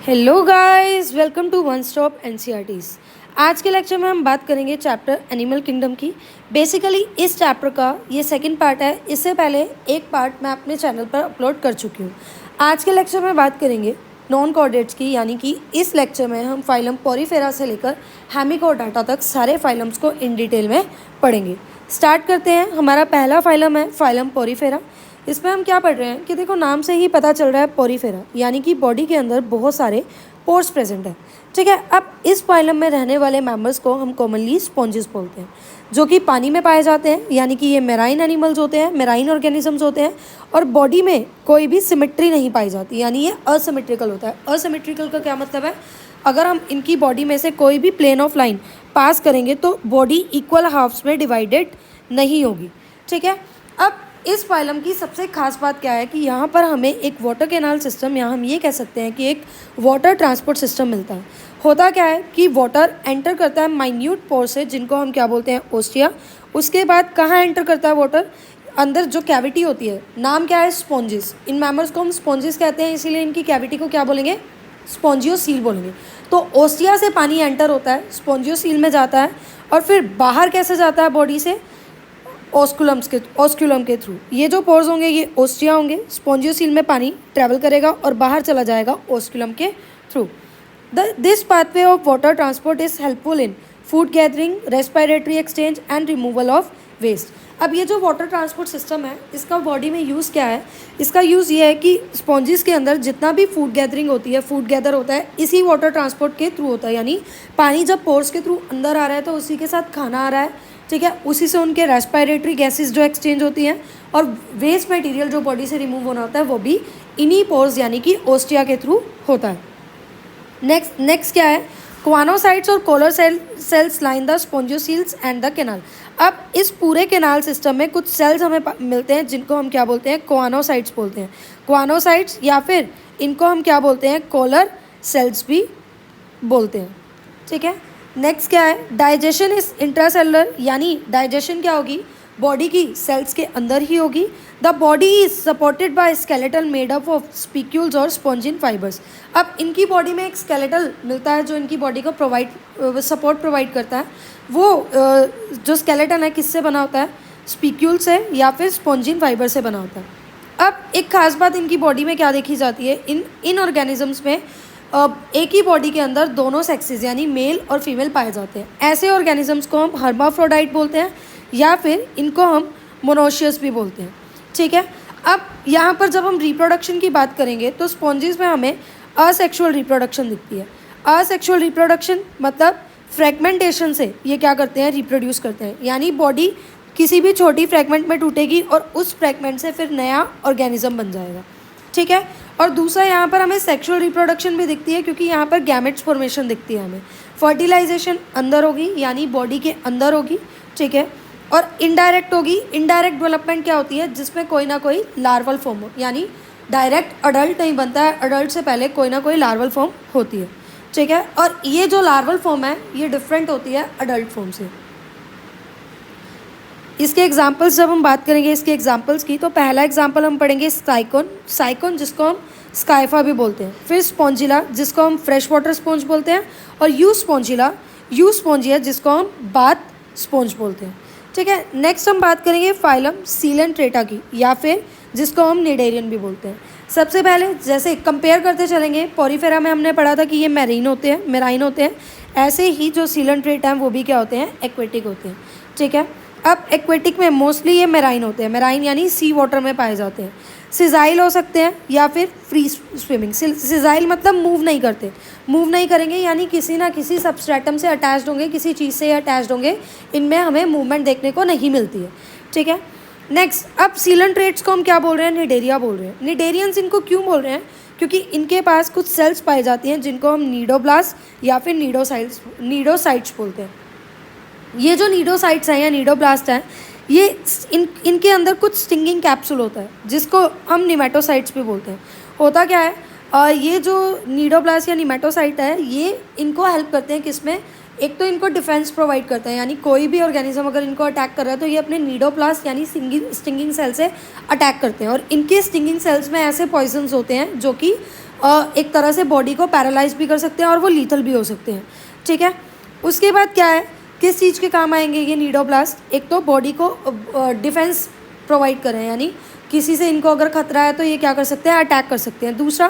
Hello guys, welcome to one stop NCERTs. आज के lecture में हम बात करेंगे चैप्टर एनिमल किंगडम की। बेसिकली इस चैप्टर का ये सेकंड पार्ट है। इससे पहले एक पार्ट मैं अपने चैनल पर अपलोड कर चुकी हूँ। आज के लेक्चर में बात करेंगे नॉन कॉर्डेट्स की, यानी कि इस लेक्चर में हम फाइलम पोरीफेरा से लेकर हेमिकोडाटा तक सारे फाइलम्स को इन डिटेल में पढ़ेंगे। स्टार्ट करते हैं। हमारा पहला फाइलम है फाइलम पोरीफेरा। इसमें हम क्या पढ़ रहे हैं कि देखो, नाम से ही पता चल रहा है पोरीफेरा, यानी कि बॉडी के अंदर बहुत सारे पोर्स प्रेजेंट हैं। ठीक है। अब इस फाइलम में रहने वाले मेंबर्स को हम कॉमनली स्पॉन्जेस बोलते हैं, जो कि पानी में पाए जाते हैं, यानी कि ये मेराइन एनिमल्स होते हैं, मेराइन ऑर्गेनिजम्स होते हैं। और बॉडी में कोई भी सिमेट्री नहीं पाई जाती, यानी ये असिमेट्रिकल होता है। असिमेट्रिकल का क्या मतलब है? अगर हम इनकी बॉडी में से कोई भी प्लेन ऑफ लाइन पास करेंगे तो बॉडी इक्वल हाफ्स में डिवाइडेड नहीं होगी। ठीक है। अब इस फाइलम की सबसे खास बात क्या है कि यहाँ पर हमें एक वाटर कैनाल सिस्टम, या हम ये कह सकते हैं कि एक वाटर ट्रांसपोर्ट सिस्टम मिलता है। होता क्या है कि वाटर एंटर करता है माइन्यूट पोर से, जिनको हम क्या बोलते हैं, ओस्टिया। उसके बाद कहाँ एंटर करता है वाटर? अंदर जो कैविटी होती है, नाम क्या है? स्पॉन्जेस। इन मेंबर्स को हम स्पॉन्जेस कहते हैं, इसीलिए इनकी कैविटी को क्या बोलेंगे? स्पॉन्जियोसील बोलेंगे। तो ओस्टिया से पानी एंटर होता है, स्पॉन्जियोसील में जाता है, और फिर बाहर कैसे जाता है बॉडी से? ऑस्क्यूलम के थ्रू। ये जो पोर्स होंगे ये ओस्टिया होंगे, स्पॉन्जियोसील में पानी ट्रैवल करेगा और बाहर चला जाएगा ऑस्क्यूलम के थ्रू। This pathway of water transport is helpful in food gathering, respiratory exchange and removal of waste. अब ये जो वाटर ट्रांसपोर्ट सिस्टम है, इसका बॉडी में यूज़ क्या है? इसका यूज़ ये है कि स्पॉन्जिस के अंदर जितना भी फूड गैदरिंग होती है, फूड गैदर होता है, इसी वाटर ट्रांसपोर्ट के थ्रू होता है। यानी पानी जब पोर्स के थ्रू अंदर आ रहा है तो उसी के साथ खाना आ रहा है। ठीक है। उसी से उनके रेस्पिरेटरी गैसेस जो एक्सचेंज होती हैं, और वेस्ट मटेरियल जो बॉडी से रिमूव होना होता है वो भी इन्हीं पोर्स यानी कि ओस्टिया के थ्रू होता है। नेक्स्ट क्या है? क्वानोसाइट्स और collar cells line the spongocoels and the canal. अब इस पूरे कैनाल सिस्टम में कुछ सेल्स हमें मिलते हैं, जिनको हम क्या बोलते हैं? क्वानोसाइट्स बोलते हैं। क्वानोसाइट्स, या फिर इनको हम क्या बोलते हैं? कोलर सेल्स भी बोलते हैं। ठीक है। नेक्स्ट क्या है? डाइजेशन इज इंट्रासेलुलर, यानी डाइजेशन क्या होगी? बॉडी की सेल्स के अंदर ही होगी। The body is supported by skeletal made up of spicules और स्पॉन्जिन फाइबर्स। अब इनकी बॉडी में एक स्केलेटल मिलता है जो इनकी बॉडी को सपोर्ट प्रोवाइड करता है। वो जो स्केलेटन है किससे बना होता है? स्पिक्यूल से या फिर स्पॉन्जिन फाइबर से बना होता है। अब एक खास बात इनकी बॉडी में क्या देखी जाती है? इन ऑर्गेनिजम्स में एक ही बॉडी के अंदर दोनों सेक्सेस यानी मेल और फीमेल पाए जाते हैं। ऐसे ऑर्गेनिजम्स को हम हर्माफ्रोडाइट बोलते हैं, या फिर इनको हम मोनोशियस भी बोलते हैं। ठीक है। अब यहाँ पर जब हम रिप्रोडक्शन की बात करेंगे तो स्पॉन्जिस में हमें असेक्सुअल रिप्रोडक्शन दिखती है। असेक्सुअल रिप्रोडक्शन मतलब फ्रेगमेंटेशन से ये क्या करते हैं? रिप्रोड्यूस करते हैं। यानी बॉडी किसी भी छोटी फ्रेगमेंट में टूटेगी और उस फ्रेगमेंट से फिर नया ऑर्गेनिज्म बन जाएगा। ठीक है। और दूसरा यहाँ पर हमें सेक्सुअल रिप्रोडक्शन भी दिखती है, क्योंकि यहाँ पर गैमेट्स फॉर्मेशन दिखती है हमें। फर्टिलाइजेशन अंदर होगी, यानी बॉडी के अंदर होगी। ठीक है। और इनडायरेक्ट होगी। इनडायरेक्ट डेवलपमेंट क्या होती है? जिसमें कोई ना कोई लार्वल फॉर्म हो, यानी डायरेक्ट अडल्ट नहीं बनता है, अडल्ट से पहले कोई ना कोई लार्वल फॉर्म होती है। ठीक है। और ये जो लार्वल फॉर्म है ये डिफरेंट होती है अडल्ट फॉर्म से। इसके एग्जाम्पल्स जब हम बात करेंगे इसके एग्जाम्पल्स की, तो पहला एग्जाम्पल हम पढ़ेंगे साइकोन, जिसको हम स्काइफा भी बोलते हैं। फिर स्पॉन्जिला, जिसको हम फ्रेश वाटर स्पॉन्ज बोलते हैं। और यू स्पॉन्जिया, जिसको हम बाथ स्पॉन्ज बोलते हैं। ठीक है। नेक्स्ट हम बात करेंगे फाइलम सीलेंट्रेटा की, या फिर जिसको हम निडेरियन भी बोलते हैं। सबसे पहले जैसे कंपेयर करते चलेंगे, पोरीफेरा में हमने पढ़ा था कि ये मेराइन होते हैं। ऐसे ही जो सीलेंट्रेटा हैं वो भी क्या होते हैं? एक्वेटिक होते हैं। ठीक है। अब एक्वेटिक में मोस्टली ये मेराइन होते हैं। मेराइन यानी सी वाटर में पाए जाते हैं। सिजाइल हो सकते हैं या फिर फ्री स्विमिंग। सिजाइल मतलब मूव नहीं करते, मूव नहीं करेंगे, यानी किसी ना किसी सबस्ट्रेटम से अटैच्ड होंगे, किसी चीज़ से अटैच्ड होंगे। इनमें हमें मूवमेंट देखने को नहीं मिलती है। ठीक है। नेक्स्ट, अब सीलेंट्रेट्स को हम क्या बोल रहे हैं? निडेरिया बोल रहे हैं। निडेरियंस इनको क्यों बोल रहे हैं? क्योंकि इनके पास कुछ सेल्स पाई जाती हैं जिनको हम नीडोब्लास्ट या फिर नीडोसाइट्स बोलते हैं। ये जो नीडोसाइट्स हैं या नीडोब्लास्ट हैं, ये इनके अंदर कुछ स्टिंगिंग कैप्सूल होता है, जिसको हम निमेटोसाइट्स भी बोलते हैं। होता क्या है? ये जो नीडोब्लास्ट या निमेटोसाइट है, ये इनको हेल्प करते हैं किसमें? एक तो इनको डिफेंस प्रोवाइड करता है, यानी कोई भी ऑर्गेनिज्म अगर इनको अटैक कर रहा है तो ये अपने नीडोप्लास्ट यानी स्टिंगिंग सेल से अटैक करते हैं। और इनके स्टिंगिंग सेल्स में ऐसे पॉइजन्स होते हैं जो कि एक तरह से बॉडी को पैरालाइज भी कर सकते हैं और वो लीथल भी हो सकते हैं, ठीक है। उसके बाद क्या है, किस चीज़ के काम आएंगे ये निडोब्लास्ट, एक तो बॉडी को डिफेंस प्रोवाइड करें, यानी किसी से इनको अगर खतरा है तो ये क्या कर सकते हैं, अटैक कर सकते हैं। दूसरा,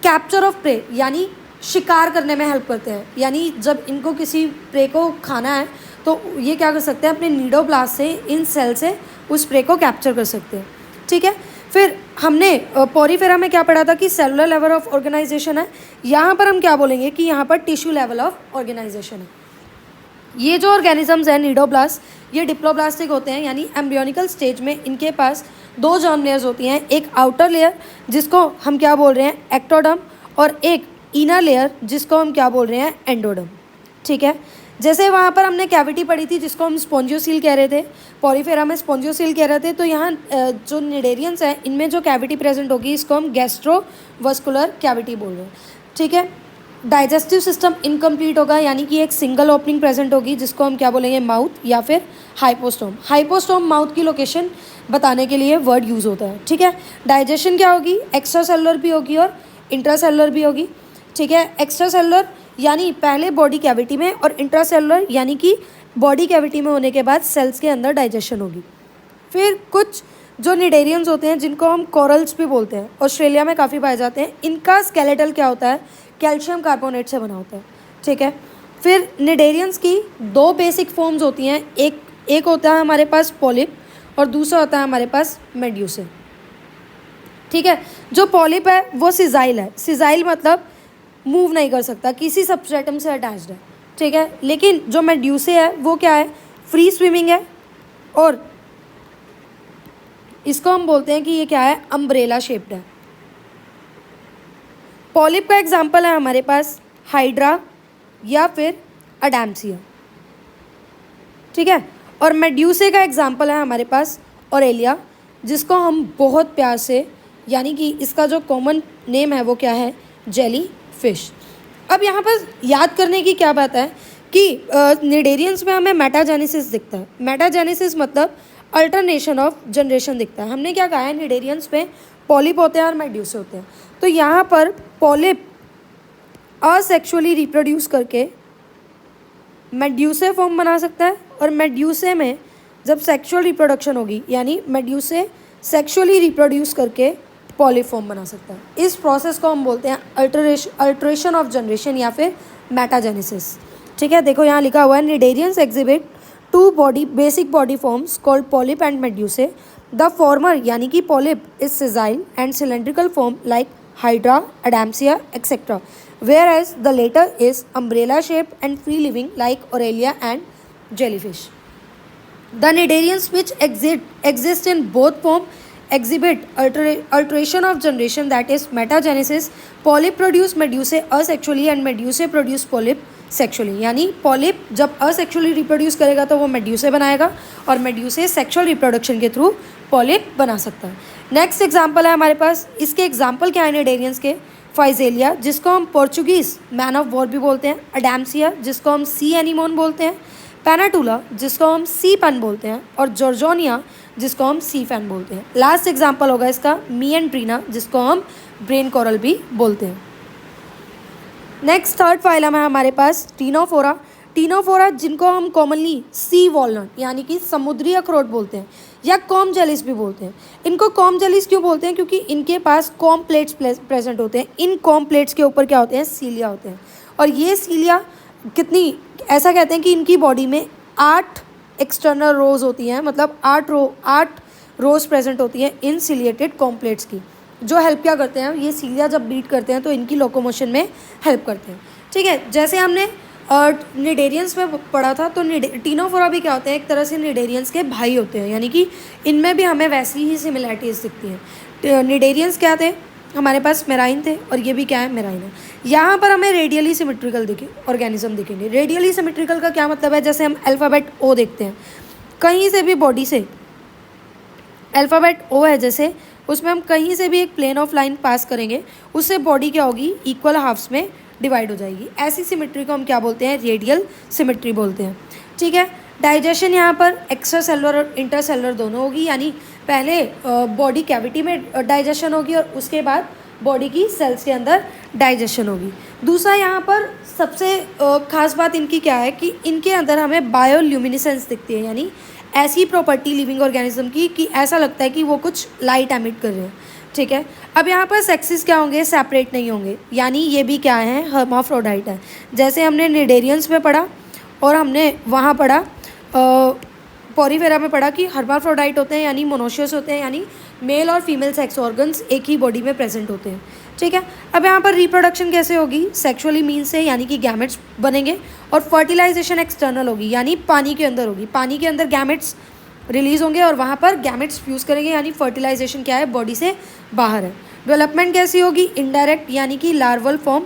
कैप्चर ऑफ प्रे, यानी शिकार करने में हेल्प करते हैं, यानी जब इनको किसी प्रे को खाना है तो ये क्या कर सकते हैं, अपने निडोब्लास्ट से, इन सेल से उस प्रे को कैप्चर कर सकते हैं, ठीक है। फिर हमने पोरीफेरा में क्या पढ़ा था कि सेलुलर लेवल ऑफ ऑर्गेनाइजेशन है, यहाँ पर हम क्या बोलेंगे कि यहाँ पर टिश्यू लेवल ऑफ ऑर्गेनाइजेशन है। ये जो ऑर्गेनिजम्स हैं निडोब्लास्ट, ये डिप्लोब्लास्टिक होते हैं, यानी एम्ब्रियोनिकल स्टेज में इनके पास दो जर्म लेयर्स होती हैं, एक आउटर लेयर जिसको हम क्या बोल रहे हैं, एक्टोडर्म, और एक इनर लेयर जिसको हम क्या बोल रहे हैं, एंडोडर्म, ठीक है। जैसे वहाँ पर हमने कैविटी पढ़ी थी जिसको हम स्पॉन्जियोसील कह रहे थे, पोरीफेरा में स्पॉन्जियोसील कह रहे थे, तो यहाँ जो निडेरियंस है इनमें जो कैविटी प्रेजेंट होगी इसको हम गैस्ट्रोवस्कुलर कैविटी बोल रहे हैं, ठीक है। डाइजेस्टिव सिस्टम इनकम्प्लीट होगा, यानी कि एक सिंगल ओपनिंग प्रेजेंट होगी जिसको हम क्या बोलेंगे, माउथ या फिर हाइपोस्टोम। हाइपोस्टोम माउथ की लोकेशन बताने के लिए वर्ड यूज़ होता है, ठीक है। डाइजेशन क्या होगी, एक्स्ट्रा सेलुलर भी होगी और इंट्रासेलुलर भी होगी, ठीक है। एक्स्ट्रा सेलुलर यानी पहले बॉडी कैविटी में, और इंट्रासेलुलर यानी कि बॉडी कैविटी में होने के बाद सेल्स के अंदर डाइजेशन होगी। फिर कुछ जो निडेरियंस होते हैं जिनको हम कोरल्स भी बोलते हैं, ऑस्ट्रेलिया में काफ़ी पाए जाते हैं, इनका स्केलेटल क्या होता है, कैल्शियम कार्बोनेट से बना होता है, ठीक है। फिर निडेरियंस की दो बेसिक फॉर्म्स होती हैं, एक होता है हमारे पास पॉलिप और दूसरा होता है हमारे पास मेड्यूसे, ठीक है। जो पॉलिप है वो सिजाइल है, सिजाइल मतलब मूव नहीं कर सकता, किसी सबस्ट्रेटम से अटैच्ड है, ठीक है। लेकिन जो मेड्यूसे है वो क्या है, फ्री स्विमिंग है, और इसको हम बोलते हैं कि ये क्या है, अम्ब्रेला शेप्ड है। पॉलिप का एग्जाम्पल है हमारे पास हाइड्रा या फिर अडैम्सिया, ठीक है। और मेड्यूसे का एग्जाम्पल है हमारे पास ऑरेलिया, जिसको हम बहुत प्यार से, यानी कि इसका जो कॉमन नेम है वो क्या है, जेली फिश। अब यहाँ पर याद करने की क्या बात है कि निडेरियंस में हमें मेटाजेनेसिस दिखता है। मेटाजेनेसिस मतलब अल्टरनेशन ऑफ जनरेशन दिखता है। हमने क्या कहा है, निडेरियंस में पॉलिप होते हैं और मेड्यूसे होते हैं, तो यहाँ पर पॉलिप असेक्सुअली रिप्रोड्यूस करके मेड्यूसे फॉर्म बना सकता है, और मेड्यूसे में जब सेक्सुअल रिप्रोडक्शन होगी, यानी मेड्यूसे सेक्सुअली रिप्रोड्यूस करके पॉलिप फॉर्म बना सकता है। इस प्रोसेस को हम बोलते हैं अल्टरेशन ऑफ जनरेशन या फिर मेटाजेनेसिस, ठीक है। देखो यहाँ लिखा हुआ है, cnidarians exhibit two basic body forms called polyp and medusae. The former यानी कि polyp is sessile and cylindrical form like hydra, Adamsia etcetera, whereas the later is umbrella shaped and free living like Aurelia and jellyfish. The nidarians which exist in both form exhibit alteration of generation, that is metagenesis. Polyp produce medusae asexually and medusae produce polyp sexually, यानी polyp जब asexually reproduce करेगा तो वो medusae बनाएगा और medusae sexual reproduction के through polyp बना सकता है। नेक्स्ट एग्जाम्पल है हमारे पास, इसके एग्जाम्पल क्या है निडेरियंस के, फाइजेलिया जिसको हम पोर्चुगीज मैन ऑफ वॉर भी बोलते हैं, अडैम्सिया जिसको हम सी एनीमोन बोलते हैं, पैनाटूला जिसको हम सी पेन बोलते हैं, और जॉर्जोनिया जिसको हम सी फैन बोलते हैं। लास्ट एग्जाम्पल होगा इसका मिएंड्रीना जिसको हम ब्रेन कोरल भी बोलते हैं। नेक्स्ट थर्ड फाइलम है हमारे पास टीनोफोरा। टीनोफोरा जिनको हम कॉमनली सी वॉलनट यानी कि समुद्री अखरोट बोलते हैं या कॉम जेलिस भी बोलते हैं। इनको कॉम जेलिस क्यों बोलते हैं, क्योंकि इनके पास कॉम प्लेट्स प्रेजेंट होते हैं। इन कॉम प्लेट्स के ऊपर क्या होते हैं, सीलिया होते हैं, और ये सीलिया कितनी, ऐसा कहते हैं कि इनकी बॉडी में 8 एक्सटर्नल रोज होती हैं, मतलब 8 रोज प्रेजेंट होती हैं इन सिलिएटेड कॉम प्लेट्स की, जो हेल्प क्या करते हैं, ये सीलिया जब बीट करते हैं तो इनकी लोकोमोशन में हेल्प करते हैं, ठीक है। जैसे हमने निडेरियंस में पढ़ा था, तो टीनोफोरा भी क्या होते हैं, एक तरह से निडेरियंस के भाई होते हैं, यानी कि इनमें भी हमें वैसी ही सिमिलैरिटीज़ दिखती हैं। निडेरियंस क्या थे, हमारे पास मेराइन थे, और ये भी क्या है, मेराइन है। यहाँ पर हमें रेडियली सिमेट्रिकल ऑर्गेनिज्म दिखेंगे। रेडियली सिमेट्रिकल का क्या मतलब है, जैसे हम अल्फ़ाबेट ओ देखते हैं, कहीं से भी बॉडी से अल्फ़ाबेट ओ है जैसे, उसमें हम कहीं से भी एक प्लेन ऑफ लाइन पास करेंगे, उससे बॉडी क्या होगी, इक्वल हाफ्स में डिवाइड हो जाएगी। ऐसी सिमेट्री को हम क्या बोलते हैं, रेडियल सिमेट्री बोलते हैं, ठीक है। डाइजेशन यहाँ पर एक्स्ट्रा सेलुलर और इंटर सेलुलर दोनों होगी, यानी पहले बॉडी कैविटी में डाइजेशन होगी और उसके बाद बॉडी की सेल्स के अंदर डाइजेशन होगी। दूसरा यहाँ पर सबसे खास बात इनकी क्या है कि इनके अंदर हमें बायोल्यूमिनेसेंस दिखती है, यानी ऐसी प्रॉपर्टी लिविंग ऑर्गेनिज्म की कि ऐसा लगता है कि वो कुछ लाइट एमिट कर रहे हैं। ठीक है, अब यहाँ पर सेक्सेस क्या होंगे, सेपरेट नहीं होंगे, यानी ये भी क्या है, हर्माफ्रोडाइट है। जैसे हमने निडेरियंस में पढ़ा और हमने वहाँ पढ़ा पॉरीफेरा में पढ़ा कि हर्माफ्रोडाइट होते हैं यानी मोनोशियस होते हैं, यानी मेल और फीमेल सेक्स ऑर्गन्स एक ही बॉडी में प्रेजेंट होते हैं। ठीक है, अब यहाँ पर रिप्रोडक्शन कैसे होगी, सेक्सुअली मीन्स से, यानी कि गैमेट्स बनेंगे, और फर्टिलाइजेशन एक्सटर्नल होगी, यानी पानी के अंदर होगी। पानी के अंदर गैमेट्स रिलीज होंगे और वहाँ पर गैमेट्स फ्यूज करेंगे, यानी फर्टिलाइजेशन क्या है, बॉडी से बाहर है। डेवलपमेंट कैसी होगी, इनडायरेक्ट, यानी कि लार्वल फॉर्म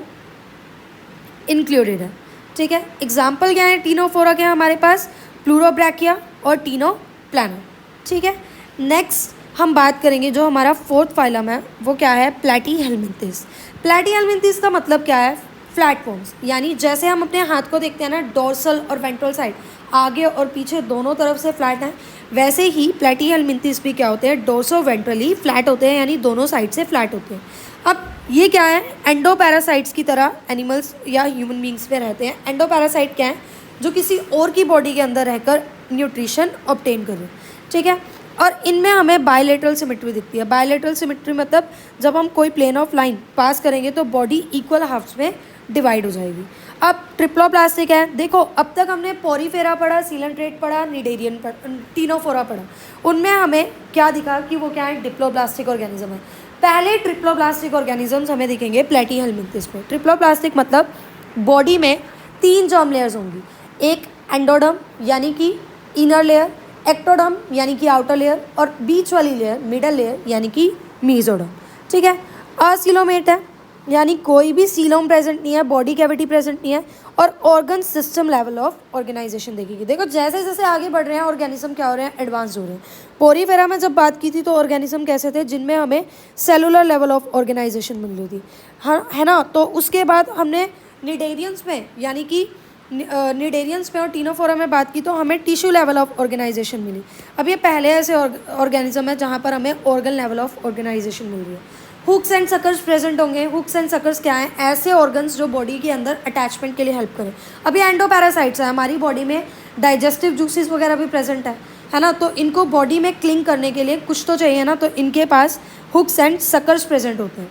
इंक्लूडेड है। ठीक है, एग्जाम्पल क्या है टीनोफोरा के हमारे पास, प्लूरोब्रैकिया और टीनोप्लाना। ठीक है, नेक्स्ट हम बात करेंगे जो हमारा फोर्थ फाइलम है वो क्या है, प्लैटीहेलमिंथिस। प्लैटीहेलमिंथिस का मतलब क्या है, फ्लैटफॉर्म्स, यानी जैसे हम अपने हाथ को देखते हैं ना, डोर्सल और वेंट्रल साइड आगे और पीछे दोनों तरफ से फ्लैट हैं, वैसे ही प्लैटीहेलमिंथिस भी क्या होते हैं, डोर्सो वेंट्रली फ्लैट होते हैं, यानी दोनों साइड से फ्लैट होते हैं। अब ये क्या है, एंडोपैरासाइट्स की तरह एनिमल्स या ह्यूमन बींग्स में रहते हैं। एंडोपैरासाइट क्या है, जो किसी और की बॉडी के अंदर रहकर न्यूट्रिशन ऑब्टेन कर रहे हैं। ठीक है, और इनमें हमें बायलेटरल सिमेट्री दिखती है। बायलेटरल सिमेट्री मतलब जब हम कोई प्लेन ऑफ लाइन पास करेंगे तो बॉडी इक्वल हाफ्स में डिवाइड हो जाएगी। अब ट्रिप्लोप्लास्टिक है, देखो अब तक हमने पॉरीफेरा पढ़ा, सीलेंट्रेट पढ़ा, निडेरियन पढ़ा, टीनोफोरा पढ़ा, उनमें हमें क्या दिखा कि वो क्या है, डिप्लोप्लास्टिक ऑर्गेनिज्म है। पहले ट्रिप्लोप्लास्टिक ऑर्गेनिजम्स हमें दिखेंगे प्लैटीहेलमिंथिस में। ट्रिप्लोप्लास्टिक मतलब बॉडी में 3 जर्म लेयर्स होंगी, एक एंडोडर्म यानी कि इनर लेयर, एक्टोडर्म यानी कि आउटर लेयर, और बीच वाली लेयर मिडल लेयर यानी कि मीजोडर्म। ठीक है, असीलोमेट है, यानी कोई भी सीलोम प्रेजेंट नहीं है, बॉडी कैविटी प्रेजेंट नहीं है, और organ system level of organisation देखेगी। देखो जैसे जैसे आगे बढ़ रहे हैं ऑर्गेनिज्म क्या हो रहे हैं, एडवांस हो रहे हैं। पोरीफेरा में जब बात की थी तो ऑर्गेनिज्म कैसे थे, जिनमें हमें सेलुलर लेवल ऑफ ऑर्गेनाइजेशन मिल रही थी, हाँ है ना। तो उसके बाद हमने निडेरियंस में, यानी कि निडेरियंस में और टीनोफोरा में बात की तो हमें टिश्यू लेवल ऑफ ऑर्गेनाइजेशन मिली। अब ये पहले ऐसे ऑर्गेनिज्म है जहाँ पर हमें ऑर्गन लेवल ऑफ ऑर्गेनाइजेशन मिल रही है। हुक्स एंड सकर्स प्रेजेंट होंगे। हुक्स एंड सकर्स क्या हैं, ऐसे ऑर्गन्स जो बॉडी के अंदर अटैचमेंट के लिए हेल्प करें। अभी एंडोपैरासाइट्स है, हमारी बॉडी में डाइजेस्टिव जूसेस वगैरह भी प्रेजेंट है ना, तो इनको बॉडी में क्लिंग करने के लिए कुछ तो चाहिए ना, तो इनके पास हुक्स एंड सकर्स प्रेजेंट होते हैं।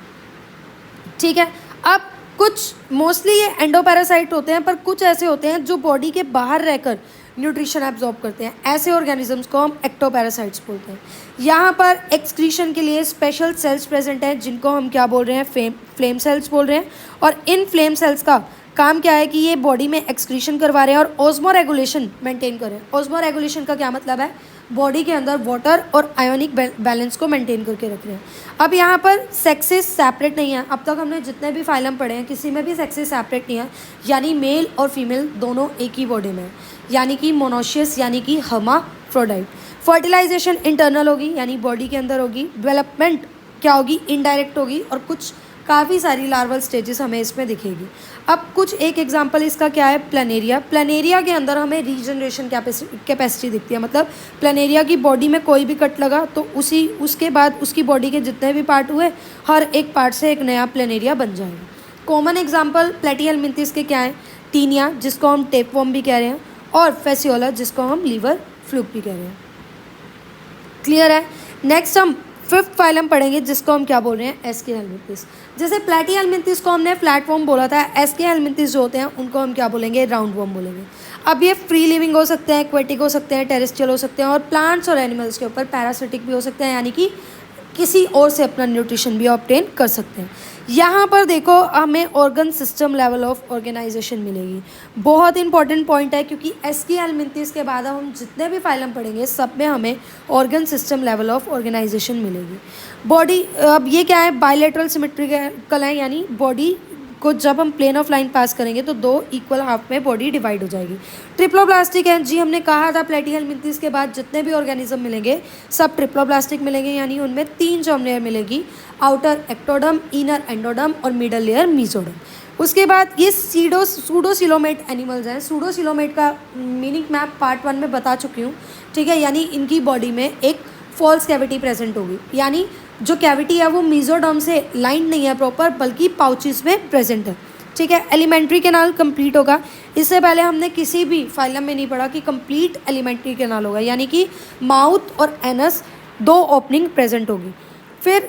ठीक है, अब कुछ मोस्टली ये एंडोपैरासाइट होते हैं, पर कुछ ऐसे होते हैं जो बॉडी के बाहर रहकर न्यूट्रिशन एब्जॉर्ब करते हैं। ऐसे ऑर्गेनिजम्स को हम एक्टोपैरासाइट्स बोलते हैं। यहाँ पर एक्सक्रीशन के लिए स्पेशल सेल्स प्रेजेंट हैं जिनको हम क्या बोल रहे हैं, फ्लेम सेल्स बोल रहे हैं। और इन फ्लेम सेल्स का काम क्या है कि ये बॉडी में एक्सक्रीशन करवा रहे हैं और ऑस्मो रेगुलेशन मेंटेन कर रहे हैं। ऑस्मो रेगुलेशन का क्या मतलब है, बॉडी के अंदर वाटर और आयोनिक बैलेंस को मेंटेन करके रख रहे हैं। अब यहाँ पर सेक्सेस सेपरेट नहीं है। अब तक हमने जितने भी फाइलम पढ़े हैं किसी में भी सेक्सेस सेपरेट नहीं है, यानी मेल और फीमेल दोनों एक ही बॉडी में है, यानी कि मोनोशियस यानी कि हर्माफ्रोडाइट। फर्टिलाइजेशन इंटरनल होगी, यानी बॉडी के अंदर होगी। डेवलपमेंट क्या होगी, इनडायरेक्ट होगी, और कुछ काफ़ी सारी लार्वल स्टेजेस हमें इसमें दिखेगी। अब कुछ एक एग्जांपल इसका क्या है, प्लानेरिया। प्लानेरिया के अंदर हमें रीजनरेशन कैपेसिटी दिखती है, मतलब प्लानेरिया की बॉडी में कोई भी कट लगा तो उसके बाद उसकी बॉडी के जितने भी पार्ट हुए, हर एक पार्ट से एक नया प्लानेरिया बन जाएगा। कॉमन एग्जाम्पल प्लैटीहेलमिंथिस के क्या है, टीनिया जिसको हम टेपवर्म भी कह रहे हैं, और फेसियोला जिसको हम लीवर फ्लूक भी कह रहे हैं। क्लियर है। नेक्स्ट हम फिफ्थ फाइलम पढ़ेंगे जिसको हम क्या बोल रहे हैं, एसके हेलमिंथिस। जैसे प्लैटीहेलमिंथिस को हमने फ्लैटवर्म बोला था, एसके हेलमिंथिस जो होते हैं उनको हम क्या बोलेंगे, राउंड वर्म बोलेंगे। अब ये फ्री लिविंग हो सकते हैं, एक्वेटिक हो सकते हैं, टेरेस्ट्रियल हो सकते हैं, और प्लांट्स और एनिमल्स के ऊपर पैरासिटिक भी हो सकते हैं, यानी कि किसी और से अपना न्यूट्रिशन भी ऑब्टेन कर सकते हैं। यहाँ पर देखो हमें organ system level of organisation मिलेगी। बहुत इंपॉर्टेंट पॉइंट है, क्योंकि एसके हेलमिंथिस के बाद हम जितने भी फाइलम पढ़ेंगे सब में हमें organ system level of organisation मिलेगी। बॉडी, अब ये क्या है, बायलैटरल सिमेट्रिकल है, यानी बॉडी को जब हम प्लेन ऑफ लाइन पास करेंगे तो 2 इक्वल हाफ में बॉडी डिवाइड हो जाएगी। ट्रिप्लोप्लास्टिक है जी, हमने कहा था प्लैटीहेलमिंथिस के बाद जितने भी ऑर्गेनिज्म मिलेंगे सब ट्रिप्लोप्लास्टिक मिलेंगे, यानी उनमें 3 जर्म लेयर मिलेगी, आउटर एक्टोडर्म, इनर एंडोडर्म और मिडल लेयर मीजोडर्म। उसके बाद ये सूडोसिलोमेट एनिमल्स हैं। सूडोसिलोमेट का मीनिंग मैं पार्ट 1 में बता चुकी हूँ, ठीक है, यानी इनकी बॉडी में एक फॉल्स कैविटी प्रेजेंट होगी, यानी जो कैविटी है वो मीजोडर्म से लाइन नहीं है प्रॉपर, बल्कि पाउचेस में प्रेजेंट है। ठीक है, एलिमेंट्री कैनाल कंप्लीट होगा। इससे पहले हमने किसी भी फाइलम में नहीं पढ़ा कि कंप्लीट एलिमेंट्री कैनाल होगा, यानी कि माउथ और एनस दो ओपनिंग प्रेजेंट होगी। फिर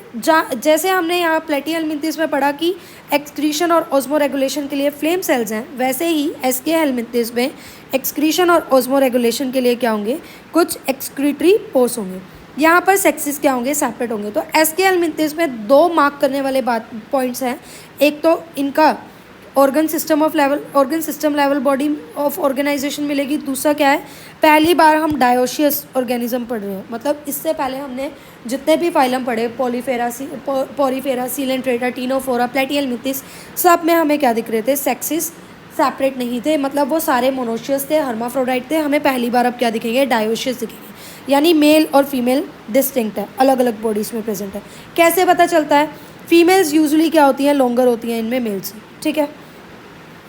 जैसे हमने यहाँ प्लेटिहेल्मिंथिस में पढ़ा कि एक्सक्रीशन और ऑस्मो रेगुलेशन के लिए फ्लेम सेल्स हैं, वैसे ही एसके हेल्मिंथिस में एक्सक्रीशन और ऑस्मो रेगुलेशन के लिए क्या होंगे, कुछ एक्सक्रीटरी पोर्स होंगे। यहाँ पर सेक्सेस क्या होंगे, सेपरेट होंगे। तो एसके हेल्मिंथिस में दो मार्क करने वाले पॉइंट्स हैं। एक तो इनका organ system level body of organisation मिलेगी। दूसरा क्या है, पहली बार हम डायोशियस ऑर्गेनिज्म पढ़ रहे हैं, मतलब इससे पहले हमने जितने भी फाइलम पढ़े पोरीफेरा, सीलेंट्रेटा, टीनोफोरा, प्लेटिहेल्मिंथिस, सब में हमें क्या दिख रहे थे, सेक्सेस सेपरेट नहीं थे, मतलब वो सारे मोनोशियस थे, हर्माफ्रोडाइट थे। हमें पहली बार अब क्या दिखेंगे, डायोशियस दिखेंगे, यानी मेल और फीमेल डिस्टिंक्ट है, अलग अलग बॉडीज़ में प्रेजेंट है। कैसे पता चलता है, फीमेल्स यूजुअली क्या होती हैं, लॉन्गर होती हैं इनमें मेल से। ठीक है,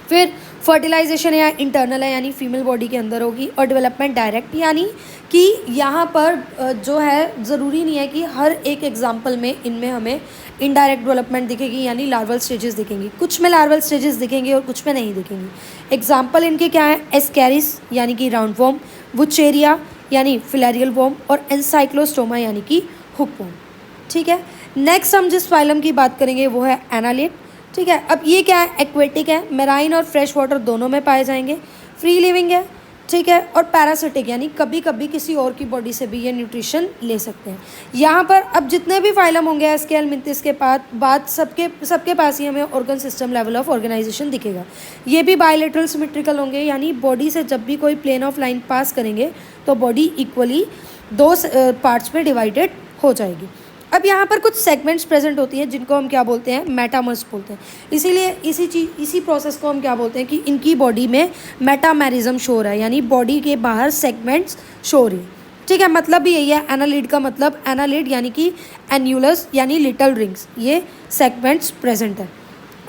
फिर फर्टिलाइजेशन या इंटरनल है, यानी फीमेल बॉडी के अंदर होगी। और डेवलपमेंट डायरेक्ट, यानी कि यहाँ पर जो है ज़रूरी नहीं है कि हर एक एग्जाम्पल में इनमें हमें इनडायरेक्ट डेवलपमेंट दिखेगी, यानी लार्वल स्टेजेस दिखेंगी। कुछ में लार्वल स्टेजेस दिखेंगे और कुछ में नहीं दिखेंगी। एग्जाम्पल इनके क्या है, एस्कैरिस यानी कि राउंड वॉर्म, वुचेरिया यानी फिलेरियल वॉर्म, और एनसाइक्लोस्टोमा यानी कि हुक वॉर्म। ठीक है, नेक्स्ट हम जिस फाइलम की बात करेंगे वो है एनालिड। ठीक है, अब ये क्या है, एक्वेटिक है, मेराइन और फ्रेश वाटर दोनों में पाए जाएंगे, फ्री लिविंग है। ठीक है, और पैरासिटिक, यानी कभी कभी किसी और की बॉडी से भी ये न्यूट्रिशन ले सकते हैं। यहाँ पर अब जितने भी फाइलम होंगे एसके हेल्मिंथिस के बाद सबके पास ही हमें organ system level of organisation दिखेगा। ये भी बायलेटरल सिमेट्रिकल होंगे, यानी बॉडी से जब भी कोई प्लेन ऑफ लाइन पास करेंगे तो बॉडी इक्वली दो पार्ट्स में डिवाइडेड हो जाएगी। अब यहाँ पर कुछ सेगमेंट्स प्रेजेंट होती हैं जिनको हम क्या बोलते हैं, मेटामर्स बोलते हैं। इसीलिए इसी प्रोसेस को हम क्या बोलते हैं कि इनकी बॉडी में मेटामेरिज्म शो हो रहा है, यानी बॉडी के बाहर सेगमेंट्स शो हो रही है। ठीक है, मतलब भी यही है। एनालिड का मतलब, एनालिड यानी कि एन्यूलस यानी लिटल रिंग्स, ये सेगमेंट्स प्रेजेंट है।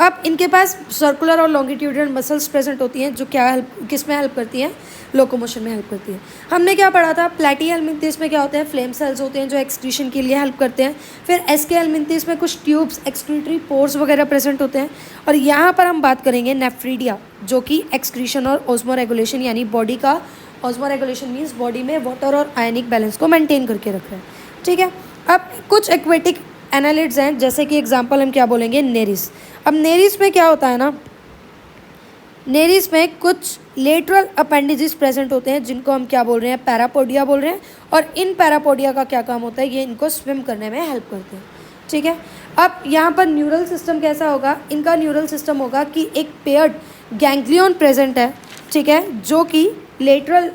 अब इनके पास सर्कुलर और लॉन्गिट्यूडनल मसल्स प्रेजेंट होती हैं, जो किस में हेल्प करती हैं, लोकोमोशन में हेल्प करती है। हमने क्या पढ़ा था, प्लेटिहेल्मिंथिस में क्या होते हैं, फ्लेम सेल्स होते हैं जो एक्सक्रीशन के लिए हेल्प करते हैं। फिर एसके हेल्मिंथिस में कुछ ट्यूब्स, एक्सक्रीटरी पोर्स वगैरह प्रेजेंट होते हैं। और यहाँ पर हम बात करेंगे नेफ्रीडिया, जो कि एक्सक्रीशन और ऑस्मो रेगुलेशन, यानी बॉडी का ऑस्मो रेगुलेशन मीन्स बॉडी में वाटर और आयनिक बैलेंस को मेंटेन करके रख रहे हैं। ठीक है, अब कुछ एक्वेटिक एनालिड्स हैं, जैसे कि एग्जाम्पल हम क्या बोलेंगे, नेरिस। अब नेरिस में क्या होता है ना, नेरिस में कुछ लेटरल अपेंडिजेस प्रेजेंट होते हैं जिनको हम क्या बोल रहे हैं, पैरापोडिया बोल रहे हैं। और इन पैरापोडिया का क्या काम होता है, ये इनको स्विम करने में हेल्प करते हैं। ठीक है, अब यहाँ पर न्यूरल सिस्टम कैसा होगा, इनका न्यूरल सिस्टम होगा कि एक पेयर्ड गैंग्लियन प्रेजेंट है। ठीक है, जो कि लेटरल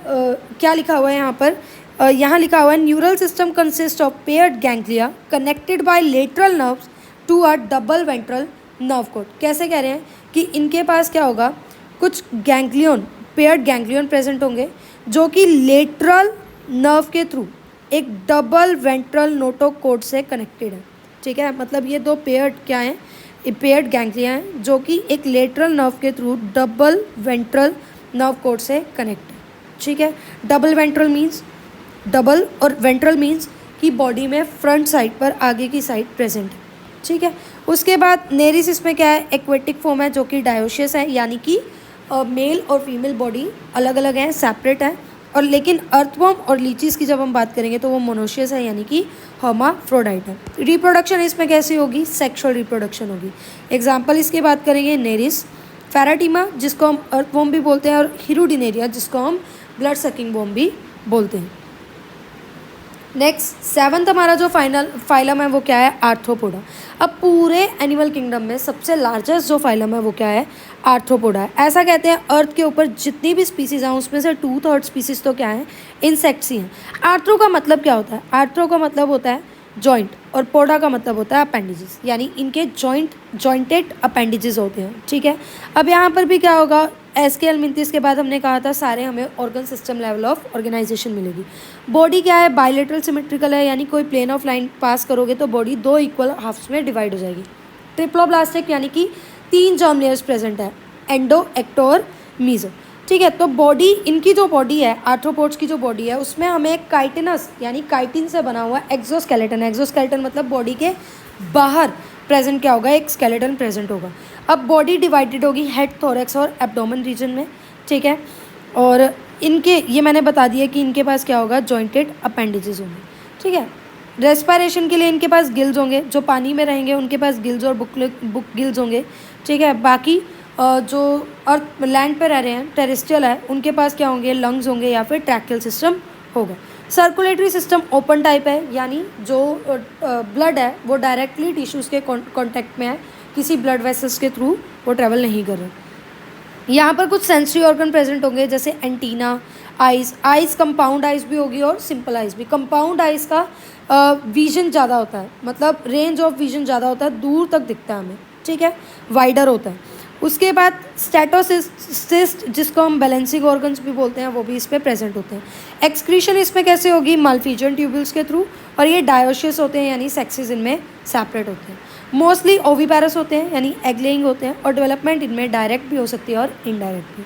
क्या लिखा हुआ है यहाँ पर, यहाँ लिखा हुआ है neural system consist of paired ganglia connected by lateral nerves to a double ventral nerve cord. कैसे कह रहे हैं कि इनके पास क्या होगा, कुछ पेयर्ड गैंग्लियन प्रेजेंट होंगे जो कि लेटरल नर्व के थ्रू एक डबल वेंट्रल नोटोकोड से कनेक्टेड है। ठीक है, मतलब ये दो पेयर्ड क्या हैं, पेयर्ड गैंग्लिया हैं जो कि एक लेटरल नर्व के through double ventral nerve code से कनेक्ट है। ठीक है, डबल वेंट्रल मीन्स डबल और वेंट्रल मीन्स कि बॉडी में फ्रंट साइड पर आगे की साइड प्रेजेंट है। ठीक है, उसके बाद नेरिस इसमें क्या है, एक्वेटिक फॉर्म है जो कि डायोशियस है, यानी कि मेल और फीमेल बॉडी अलग अलग हैं, सेपरेट है। और लेकिन अर्थवॉर्म और लीचीज की जब हम बात करेंगे तो वो मोनोशियस है, यानी कि हर्माफ्रोडाइट है। रिप्रोडक्शन इसमें कैसी होगी, सेक्सुअल रिप्रोडक्शन होगी। एग्जाम्पल इसकी बात करेंगे, नेरिस, फेराटीमा जिसको हम अर्थवॉर्म भी बोलते हैं, और हिरुडिनेरिया जिसको हम ब्लड सकिंग वॉर्म भी बोलते हैं। नेक्स्ट सेवन्थ हमारा जो फाइलम है वो क्या है, आर्थ्रोपोडा। अब पूरे एनिमल किंगडम में सबसे लार्जेस्ट जो फाइलम है वो क्या है, आर्थ्रोपोडा है। ऐसा कहते हैं अर्थ के ऊपर जितनी भी स्पीसीज हैं उसमें से 2/3 स्पीसीज तो क्या है, इंसेक्ट्स ही हैं। आर्थ्रो का मतलब क्या होता है, आर्थ्रो का मतलब होता है जॉइंट, और पोडा का मतलब होता है अपेंडिजेस, यानी इनके जॉइंटेड अपेंडिजेस होते हैं। ठीक है, अब यहाँ पर भी क्या होगा, एसके हेल्मिंथिस के बाद हमने कहा था सारे हमें organ system level of organisation मिलेगी। बॉडी क्या है, बायलेटरल सिमेट्रिकल है, यानी कोई प्लेन ऑफ लाइन पास करोगे तो बॉडी दो इक्वल हाफ्स में डिवाइड हो जाएगी। ट्रिप्लोब्लास्टिक यानी कि 3 जर्म लेयर्स प्रेजेंट है, एंडो, एक्टो और मीजो। ठीक है। तो बॉडी, इनकी जो बॉडी है, आर्थ्रोपोड्स की जो बॉडी है, उसमें हमें एक काइटिनस यानी काइटिन से बना हुआ एक्सोस्केलेटन, एक्सोस्केलेटन मतलब बॉडी के बाहर प्रेजेंट क्या होगा, एक स्केलेटन प्रेजेंट होगा। अब बॉडी डिवाइडेड होगी हेड, थोरैक्स और एब्डोमेन रीजन में, ठीक है। और इनके, ये मैंने बता दिया कि इनके पास क्या होगा, जॉइंटेड अपेंडेजेस होंगे, ठीक है। रेस्पिरेशन के लिए इनके पास गिल्स होंगे, जो पानी में रहेंगे उनके पास गिल्स और बुक गिल्स होंगे, ठीक है। बाकी जो अर्थ लैंड पे रह रहे हैं, टेरेस्ट्रियल है, उनके पास क्या होंगे, लंग्स होंगे या फिर ट्रैक्यल सिस्टम होगा। सर्कुलेटरी सिस्टम ओपन टाइप है, यानी जो ब्लड है वो डायरेक्टली टिश्यूज़ के कॉन्टैक्ट में है, किसी ब्लड वेसल्स के थ्रू वो ट्रैवल नहीं कर रहे। यहाँ पर कुछ सेंसरी ऑर्गन प्रेजेंट होंगे, जैसे एंटीना, आइज़ कंपाउंड आइज़ भी होगी और सिंपल आइज़ भी। कंपाउंड आइज़ का विजन ज़्यादा होता है, मतलब रेंज ऑफ विजन ज़्यादा होता है, दूर तक दिखता है हमें, ठीक है, वाइडर होता है। उसके बाद स्टेटोसिस्ट, जिसको हम बैलेंसिंग ऑर्गन्स भी बोलते हैं, वो भी इस पर प्रेजेंट होते हैं। एक्सक्रीशन इसमें कैसे होगी, माल्फिजियन ट्यूब्यूल्स के थ्रू, और ये डायोशियस होते हैं, यानी सेक्सेस इनमें सेपरेट होते हैं। मोस्टली ओविपेरस होते हैं, यानी एग लेइंग होते हैं, और डेवलपमेंट इनमें डायरेक्ट भी हो सकती है और इनडायरेक्ट भी।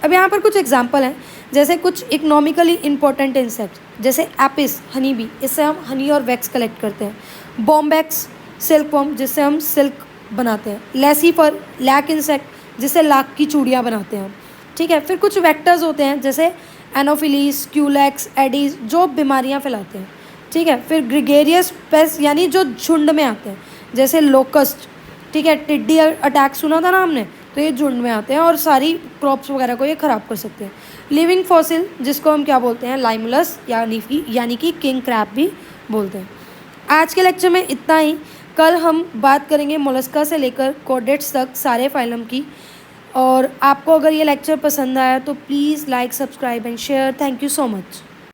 अब यहाँ पर कुछ एग्जांपल हैं, जैसे कुछ इकोनॉमिकली इंपॉर्टेंट इंसेक्ट, जैसे एपिस, हनी बी, इससे हम हनी और वैक्स कलेक्ट करते हैं। बॉम्बैक्स, सिल्क वॉर्म, जिससे हम सिल्क बनाते हैं। लेसीफर, लैक इंसेक्ट, जिससे लाख की चूड़ियाँ बनाते हैं, ठीक है। फिर कुछ वेक्टर्स होते हैं, जैसे एनोफिलीज, क्यूलेक्स, एडीज, जो बीमारियाँ फैलाते हैं, ठीक है। फिर ग्रिगेरियस पेस्ट, यानी जो झुंड में आते हैं, जैसे लोकस्ट, ठीक है, टिड्डी अटैक सुना था ना हमने, तो ये झुंड में आते हैं और सारी क्रॉप्स वगैरह को ये ख़राब कर सकते हैं। लिविंग फॉसिल, जिसको हम क्या बोलते हैं, लाइमुलस, यानी कि किंग क्रैब भी बोलते हैं। आज के लेक्चर में इतना ही। कल हम बात करेंगे मोलस्का से लेकर कॉर्डेट्स तक सारे फाइलम की। और आपको अगर ये लेक्चर पसंद आया तो please like, subscribe and share. Thank you so much.